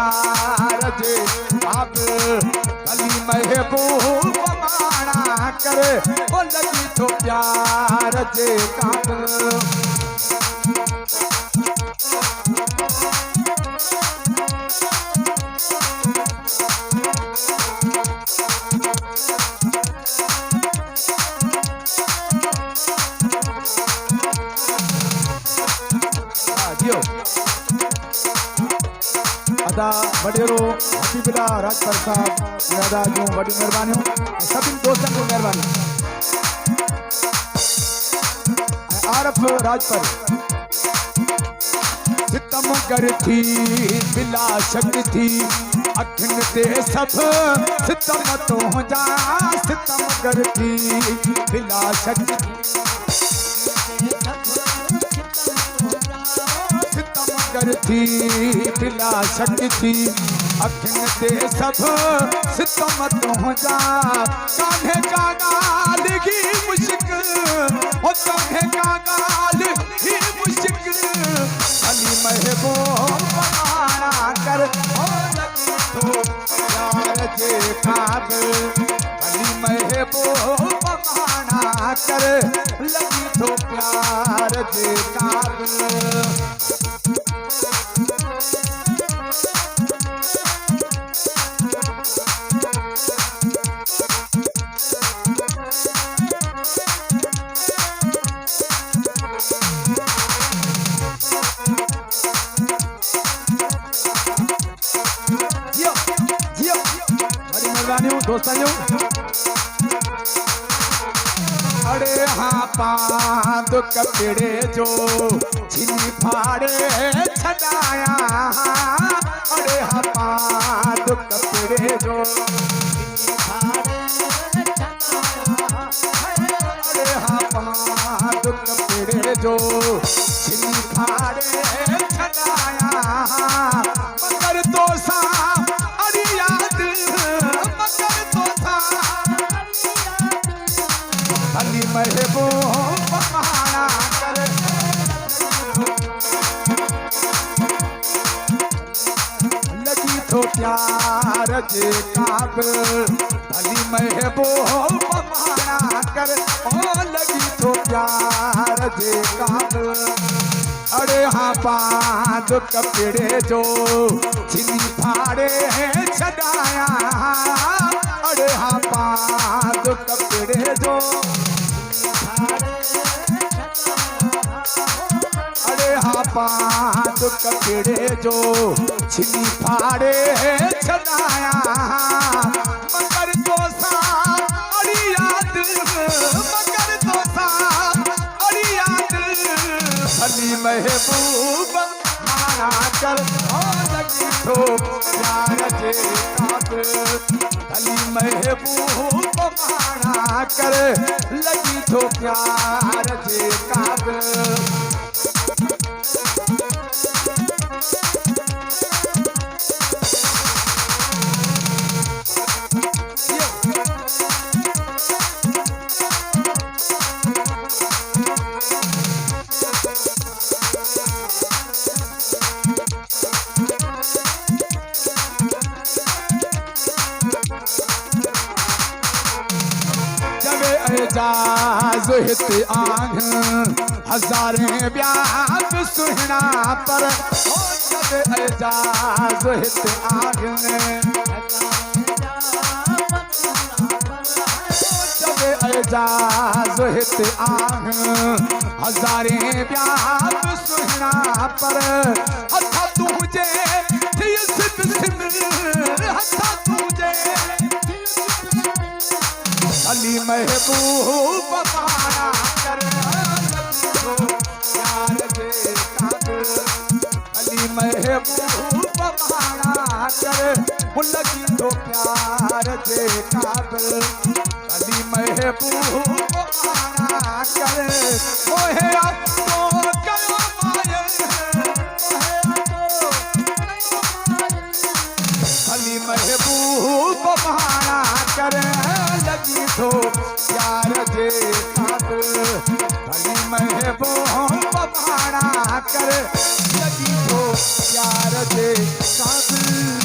प्यार जे काबिल भली महबूब माना करे ओ लगी तो प्यार जे काबिल अदा वडेरो हबीबुल्ला राजपर साहब अदा जूं वॾी महिरबानियूं सभिनी दोस्तनि जूं महिरबानी आरफ राजपर सितम कर थी बिला शक थी अखियुनि ते सभु सितम तुंहिंजा सितम कर थी बिला शक थी बिला शक थी अखियुनि ते सभु सितम तुंहिंजा कान्हे का ॻाल्हि ही मुश्किल हो कान्हे का ॻाल्हि ही मुश्किल भली महबूब माना कर ओ लगी तो प्यार जे काबिल भली महबूब माना कर लगी तो प्यार जे काबिल दोस्तों अड़े हाँ पांद कपड़े जो छिनी फाड़े छड़ाया अड़े हाँ पांद कपड़े जो अड़े हाँ पांद कपड़े जो छिनी फाड़े छड़ाया मगर तो सा भली महबूब माना कर लगी तो प्यार जे काबिल भली महबूब माना कर ओ लगी तो प्यार जे काबिल अरे हाँ पांच कपड़े जो छिनी फाड़े छड़ाया अरे हाँ पांच कपड़े जो अरे हाँ पांच कपड़े जो छिनी फाड़े छड़ाया मगर तो सा अड़ी याद मगर तो सा अड़ी याद भली महबूब माना कर ओ लगी तो प्यार जे काबिल भली महबूब माना कर लगी तो प्यार जे काबिल एजाज हित आंग हजारें ब्याह सुहना पर हो जब एजाज हित आंग जब एजाज हित आंग हजारें ब्याह सुहना पर हथा तुझे हथा तुझे भली महबूब माना कर प्यार जे काबिल भली महबूब माना कर लगी तो प्यार जे काबिल भली महबूब माना कर ओहे अब तो करो माये भली महबूब माना कर लगी तो प्यार जे काबिल भली महबूब माना कर लगी तो प्यार दे काबिल